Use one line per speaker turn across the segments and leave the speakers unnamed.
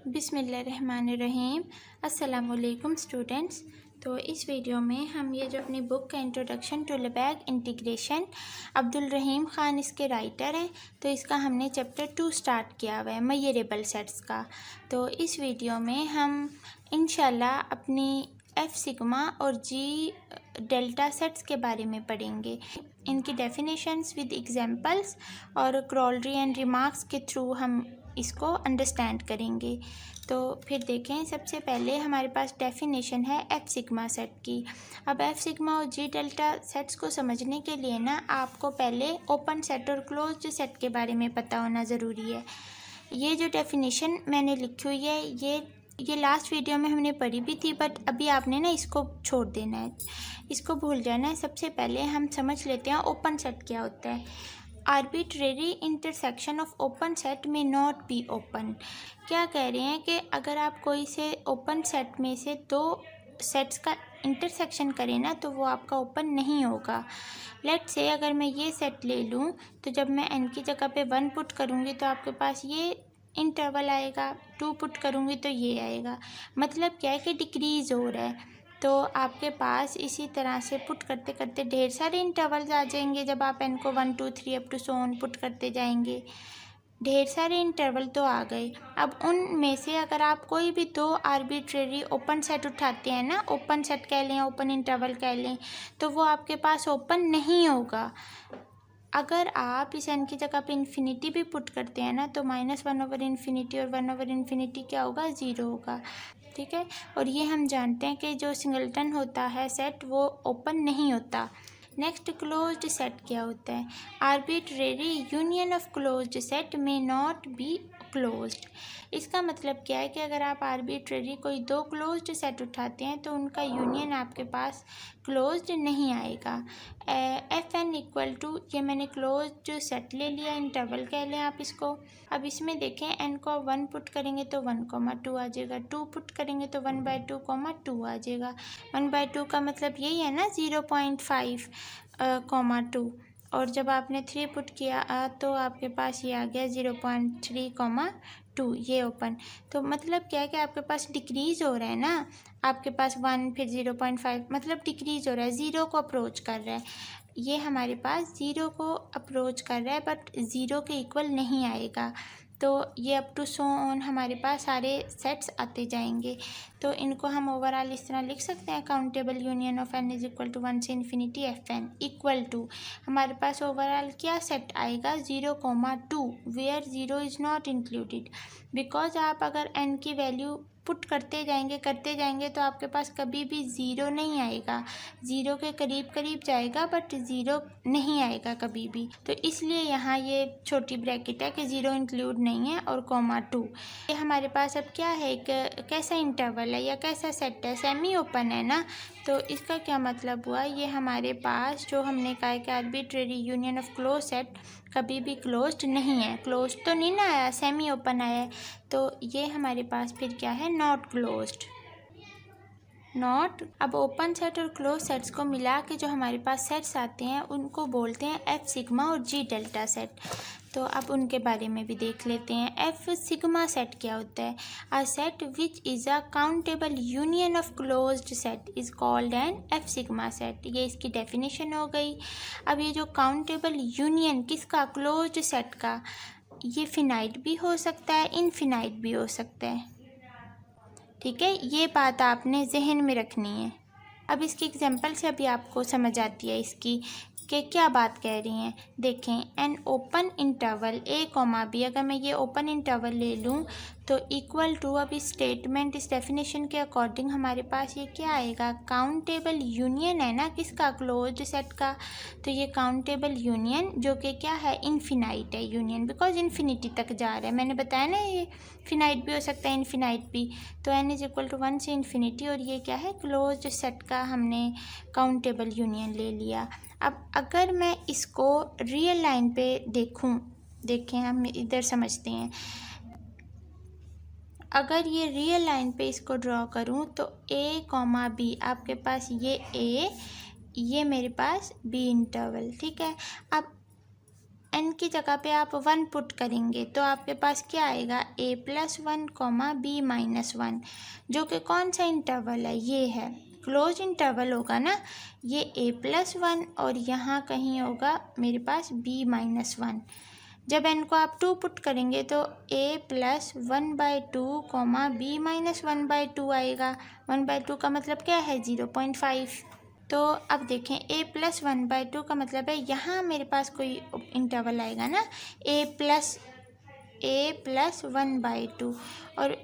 बिस्मिल्लाहिर्रहमानिर्रहीम। अस्सलामुअलैकुम स्टूडेंट्स। तो इस वीडियो में हम ये जो अपनी बुक का इंट्रोडक्शन टू लेबैक इंटीग्रेशन अब्दुल रहीम ख़ान इसके राइटर हैं, तो इसका हमने चैप्टर 2 स्टार्ट किया हुआ है मेजरेबल सेट्स का। तो इस वीडियो में हम इंशाल्लाह अपनी एफ सिग्मा और जी डेल्टा सेट्स के बारे में पढ़ेंगे, इनकी डेफिनेशंस विद एग्जांपल्स और क्रॉलरी एंड रिमार्क्स के थ्रू हम इसको अंडरस्टैंड करेंगे। तो फिर देखें, सबसे पहले हमारे पास डेफिनेशन है एफ सिग्मा सेट की। अब एफ सिग्मा और जी डेल्टा सेट्स को समझने के लिए ना आपको पहले ओपन सेट और क्लोज्ड सेट के बारे में पता होना ज़रूरी है। ये जो डेफिनेशन मैंने लिखी हुई है ये लास्ट वीडियो में हमने पढ़ी भी थी, बट अभी आपने ना इसको छोड़ देना है, इसको भूल जाना है। सबसे पहले हम समझ लेते हैं ओपन सेट क्या होता है। Arbitrary intersection of open set में नॉट बी ओपन। क्या कह रहे हैं कि अगर आप कोई से ओपन सेट में से दो सेट्स का इंटरसेक्शन करें ना, तो वो आपका ओपन नहीं होगा। लेट्स से अगर मैं ये सेट ले लूँ, तो जब मैं n की जगह पे 1 पुट करूँगी तो आपके पास ये इंटरवल आएगा, 2 पुट करूँगी तो ये आएगा। मतलब क्या है कि डिक्रीज़ हो रहा है। तो आपके पास इसी तरह से पुट करते करते ढेर सारे इंटरवल्स आ जाएंगे। जब आप n को 1 2 3 up to so on put करते जाएंगे, ढेर सारे इंटरवल तो आ गए। अब उनमें से अगर आप कोई भी दो आर्बिट्रेरी ओपन सेट उठाते हैं ना, ओपन सेट कह लें, ओपन इंटरवल कह लें, तो वो आपके पास ओपन नहीं होगा। अगर आप इस n की जगह पे इन्फिनिटी भी पुट करते हैं ना, तो -1/∞ और 1/∞ क्या होगा, 0 होगा। ठीक है, और ये हम जानते हैं कि जो सिंगलटन होता है सेट वो ओपन नहीं होता। नेक्स्ट, क्लोज्ड सेट क्या होता है। Arbitrary union of closed set में नॉट बी क्लोज्ड। इसका मतलब क्या है कि अगर आप आर्बिट्रेरी कोई दो क्लोज्ड सेट उठाते हैं तो उनका यूनियन आपके पास क्लोज्ड नहीं आएगा। एफ एन इक्वल टू, ये मैंने क्लोज्ड सेट ले लिया, इंटरवल कह लें आप इसको। अब इसमें देखें, n को 1 पुट करेंगे तो 1,2 आ जाएगा, 2 पुट करेंगे तो 1/2,2 आ जाएगा। 1/2 का मतलब यही है ना 0.5,2, और जब आपने 3 पुट किया तो आपके पास ये आ गया 0.3,2, ये ओपन। तो मतलब क्या है कि आपके पास डिक्रीज़ हो रहा है ना, आपके पास 1 फिर 0.5, मतलब डिक्रीज़ हो रहा है, 0 को अप्रोच कर रहा है। ये हमारे पास 0 को अप्रोच कर रहा है, बट 0 के इक्वल नहीं आएगा। तो ये अप टू सो ऑन हमारे पास सारे सेट्स आते जाएंगे। तो इनको हम ओवरऑल इस तरह लिख सकते हैं, countable union of n is equal to 1 से infinity F N equal to, हमारे पास ओवरऑल क्या सेट आएगा, 0,2, where 0 is not included. Because आप अगर n की वैल्यू पुट करते जाएंगे तो आपके पास कभी भी 0 नहीं आएगा, 0 के करीब करीब जाएगा, बट 0 नहीं आएगा कभी भी। तो इसलिए यहाँ ये छोटी ब्रैकेट है कि 0 इंक्लूड नहीं है, और (2). ये हमारे पास अब क्या है, एक कैसा इंटरवल है या कैसा सेट है, सेमी ओपन है ना। तो इसका क्या मतलब हुआ, ये हमारे पास जो हमने कहा है कि arbitrary union of close set कभी भी क्लोज्ड नहीं है। क्लोज तो नहीं ना आया, सेमी ओपन आया है, तो ये हमारे पास फिर क्या है, नॉट क्लोज्ड, नॉट। अब ओपन सेट और क्लोज सेट्स को मिला के जो हमारे पास सेट्स आते हैं उनको बोलते हैं एफ सिग्मा और जी डेल्टा सेट। तो अब उनके बारे में भी देख लेते हैं। एफ सिग्मा सेट क्या होता है, अ set which is a countable union of closed set is called an F sigma set. ये इसकी डेफिनेशन हो गई। अब ये जो काउंटेबल यूनियन किसका, क्लोज्ड सेट का, ये फिनाइट भी हो सकता है, इनफिनाइट भी हो सकता है। ठीक है, ये बात आपने जहन में रखनी है। अब इसकी एग्जांपल से अभी आपको समझ आती है इसकी कि क्या बात कह रही हैं। देखें, an open interval A comma B, अगर मैं ये ओपन इंटरवल ले लूँ तो इक्वल टू, अब इस स्टेटमेंट इस डेफिनेशन के अकॉर्डिंग हमारे पास ये क्या आएगा, काउंटेबल यूनियन है ना, किसका, क्लोज्ड सेट का। तो ये काउंटेबल यूनियन जो कि क्या है, इनफिनाइट है यूनियन, बिकॉज इन्फिनिटी तक जा रहा है। मैंने बताया ना ये फिनाइट भी हो सकता है, इनफिनाइट भी। तो n इज इक्वल टू 1 से इन्फिनिटी, और ये क्या है, क्लोज्ड सेट का हमने काउंटेबल यूनियन ले लिया। अब अगर मैं इसको रियल लाइन पे देखें हम इधर समझते हैं। अगर ये रियल लाइन पे इसको ड्रॉ करूँ तो a, b, आपके पास ये a, ये मेरे पास b इंटरवल। ठीक है, अब n की जगह पे आप 1 पुट करेंगे तो आपके पास क्या आएगा, a+1 b-1, जो कि कौन सा इंटरवल है, ये है क्लोज इंटरवल होगा ना, ये a+1 और यहाँ कहीं होगा मेरे पास b-1। जब n को आप 2 पुट करेंगे तो a+1/2 b-1/2 आएगा। 1/2 का मतलब क्या है, 0.5। तो अब देखें a+1/2 का मतलब है यहाँ मेरे पास कोई इंटरवल आएगा ना, a+1/2 और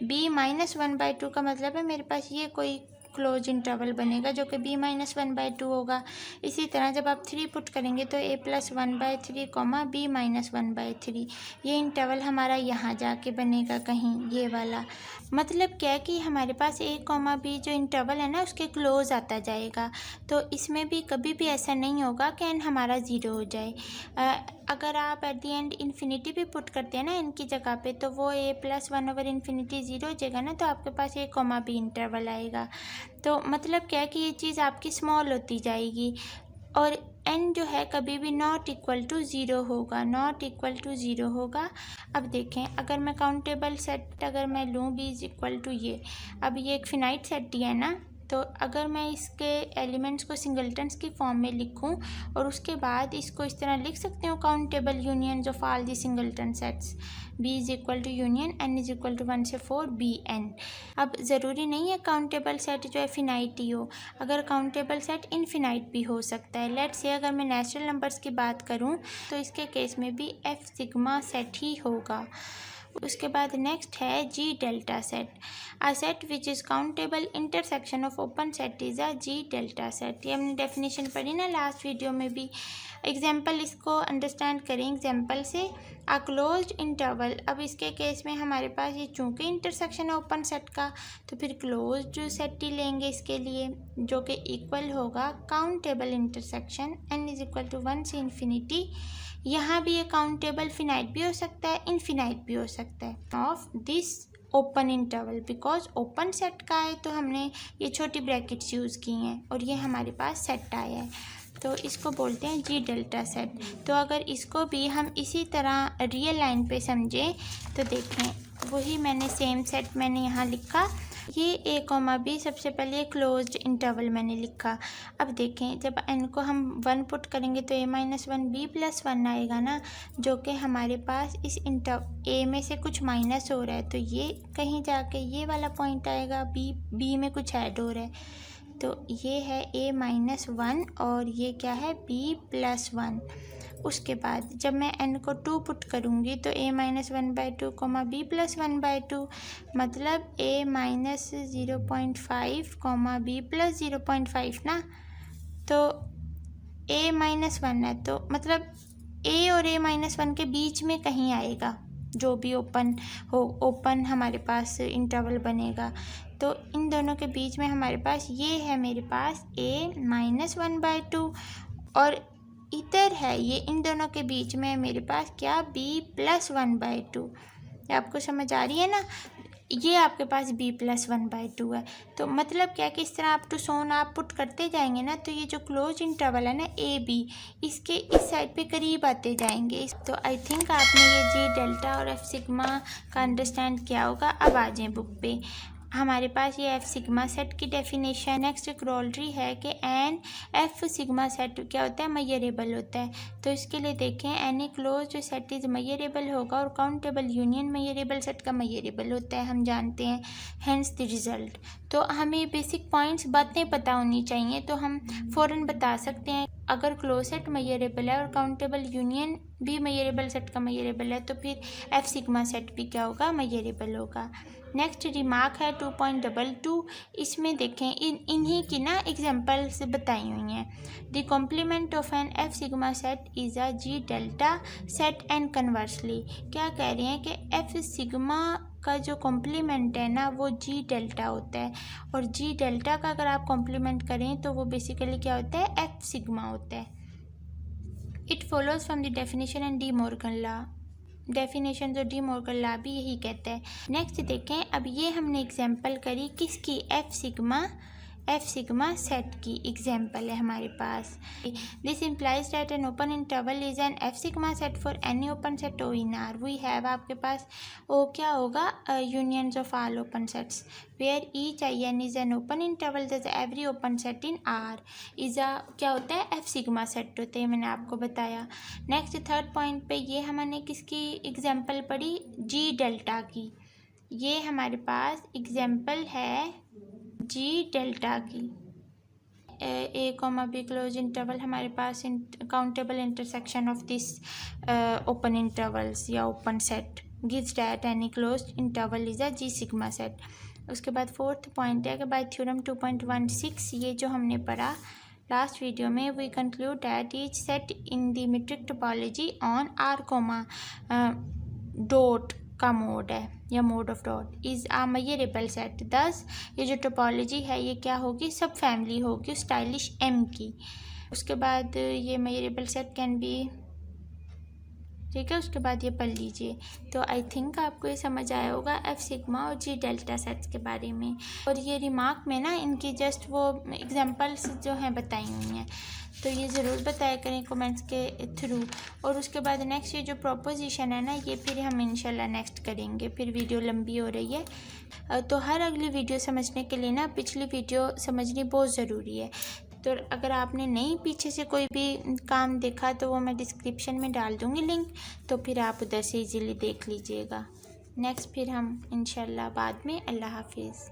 b-1/2 का मतलब है मेरे पास ये कोई क्लोज इंटरवल बनेगा जो कि b-1/2 होगा। इसी तरह जब आप 3 पुट करेंगे तो a+1/3 b-1/3, ये इंटरवल हमारा यहाँ जाके बनेगा कहीं, ये वाला। मतलब क्या है कि हमारे पास a, b जो इंटरवल है ना उसके क्लोज आता जाएगा। तो इसमें भी कभी भी ऐसा नहीं होगा कि n हमारा 0 हो जाए। अगर आप एट दी एंड इन्फिनिटी भी पुट करते हैं ना n की जगह पे, तो वो a+1/∞ 0 हो जाएगा ना, तो आपके पास a, b इंटरवल आएगा। तो मतलब क्या है कि ये चीज़ आपकी स्मॉल होती जाएगी और n जो है कभी भी नॉट इक्वल टू 0 होगा, नॉट इक्वल टू 0 होगा। अब देखें अगर मैं काउंटेबल सेट अगर मैं लूँ b इज़ इक्वल टू ये, अब ये एक फिनाइट सेट दिया है ना, तो अगर मैं इसके एलिमेंट्स को सिंगलटन्स की फॉर्म में लिखूं और उसके बाद इसको इस तरह लिख सकती हूँ, countable union of all the singleton sets, b is equal to union n is equal to 1 से 4 bn। अब ज़रूरी नहीं है काउंटेबल सेट जो है फिनाइट ही हो, अगर काउंटेबल सेट इनफिनाइट भी हो सकता है। लेट्स से अगर मैं नेचुरल नंबर्स की बात करूँ तो इसके केस में भी f सिग्मा सेट ही होगा। उसके बाद नेक्स्ट है G delta set. A set which is countable intersection of open set is a G delta set. ये हमने डेफिनेशन पढ़ी ना लास्ट वीडियो में भी। एग्जाम्पल इसको अंडरस्टैंड करें एग्जाम्पल से, अ क्लोज्ड इंटरवल। अब इसके केस में हमारे पास ये चूँकि इंटरसेक्शन है ओपन सेट का, तो फिर क्लोज्ड सेट ही लेंगे इसके लिए, जो कि इक्वल होगा countable intersection n is equal to 1 से इन्फिनिटी। यहाँ भी ये काउंटेबल फिनाइट भी हो सकता है, इनफिनाइट भी हो सकता है of this open interval, because open set का है तो हमने ये छोटी ब्रैकेट्स यूज़ की हैं और ये हमारे पास सेट आया है, तो इसको बोलते हैं जी डेल्टा सेट। तो अगर इसको भी हम इसी तरह रियल लाइन पे समझें तो देखें वही मैंने सेम सेट मैंने यहाँ लिखा, ये a, b सबसे पहले क्लोज्ड इंटरवल मैंने लिखा। अब देखें जब n को हम 1 पुट करेंगे तो a-1 b+1 आएगा ना, जो कि हमारे पास इस a में से कुछ माइनस हो रहा है तो ये कहीं जाके ये वाला पॉइंट आएगा, b में कुछ ऐड हो रहा है, तो ये है a-1 और ये क्या है b+1। उसके बाद जब मैं n को 2 पुट करूँगी तो a-1/2 b+1/2, मतलब a-0.5 b+0.5 ना, तो a-1 है तो मतलब a और a-1 के बीच में कहीं आएगा जो भी ओपन हमारे पास इंटरवल बनेगा। तो इन दोनों के बीच में हमारे पास ये है मेरे पास a-1/2 और इधर है ये इन दोनों के बीच में मेरे पास क्या b+1/2। आपको समझ आ रही है ना, ये आपके पास b+1/2 है। तो मतलब क्या कि इस तरह आप टू सोन आप पुट करते जाएंगे ना, तो ये जो क्लोज इंटरवल है ना ए बी, इसके इस साइड पे करीब आते जाएंगे। तो आई थिंक आपने ये जी डेल्टा और एफ सिग्मा का अंडरस्टैंड किया होगा। अब आ जाएं बुक पे, हमारे पास ये एफ सिग्मा सेट की डेफिनेशन। नेक्स्ट क्रोलरी है कि एन एफ सिग्मा सेट क्या होता है, मेजरेबल होता है। तो इसके लिए देखें any close set is measurable होगा और काउंटेबल यूनियन मेजरेबल सेट का मेजरेबल होता है, हम जानते हैं, हेंस द रिजल्ट। तो हमें बेसिक पॉइंट्स बातें पता होनी चाहिए तो हम फ़ौरन बता सकते हैं अगर क्लोज सेट मेजरेबल है और काउंटेबल यूनियन भी मेजरेबल सेट का मेजरेबल है तो फिर एफ सिग्मा सेट भी क्या होगा, मेजरेबल होगा। नेक्स्ट रिमार्क है 2.22, इसमें देखें इन्हीं की ना एग्जांपल्स बताई हुई हैं। The complement of an F sigma set is a G delta set and conversely. क्या कह रहे हैं कि एफ सिग्मा का जो कॉम्प्लीमेंट है ना वो जी डेल्टा होता है और जी डेल्टा का अगर आप कॉम्प्लीमेंट करें तो वो बेसिकली क्या होता है, एफ सिग्मा होता है। It follows from the definition and De Morgan law. Definition जो डी मॉर्गन लॉ भी यही कहता है। नेक्स्ट देखें, अब ये हमने एग्जांपल करी किसकी, F sigma F sigma set की एग्जाम्पल है हमारे पास। This implies that an open interval is an F sigma set for any open set O in R. We have आपके पास ओ क्या होगा, unions of all open sets where each I n is an open interval that every open set in R is a क्या होता है, F sigma set होते हैं, मैंने आपको बताया। नेक्स्ट थर्ड पॉइंट पे ये हमने किसकी एग्जाम्पल पढ़ी, जी डेल्टा की। ये हमारे पास एग्जाम्पल है जी डेल्टा की। A comma B close interval हमारे पास countable intersection of this open intervals या open set gives that any close interval is a G sigma set. उसके बाद फोर्थ पॉइंट है कि बाय थ्योरम 2.16 ये जो हमने पढ़ा लास्ट वीडियो में, we conclude that each set in the metric topology on R comma dot का मोड है या mod of dot is a measurable set. Thus ये जो टोपोलॉजी है ये क्या होगी, सब फैमिली होगी स्टाइलिश एम की। उसके बाद ये मेजरेबल सेट कैन बी, ठीक है। उसके बाद ये पढ़ लीजिए। तो आई थिंक आपको ये समझ आया होगा एफ सिग्मा और जी डेल्टा सेट्स के बारे में। और ये रिमार्क में ना इनकी जस्ट वो एग्जांपल्स जो हैं बताई हुई हैं, तो ये ज़रूर बताया करें कमेंट्स के थ्रू। और उसके बाद नेक्स्ट ये जो प्रोपोजिशन है ना, ये फिर हम इंशाल्लाह नेक्स्ट करेंगे, फिर वीडियो लंबी हो रही है। तो हर अगली वीडियो समझने के लिए ना पिछली वीडियो समझनी बहुत ज़रूरी है। तो अगर आपने नहीं पीछे से कोई भी काम देखा तो वो मैं डिस्क्रिप्शन में डाल दूँगी लिंक, तो फिर आप उधर से इजीली देख लीजिएगा। नेक्स्ट फिर हम इंशाल्लाह बाद में। अल्लाह हाफिज़।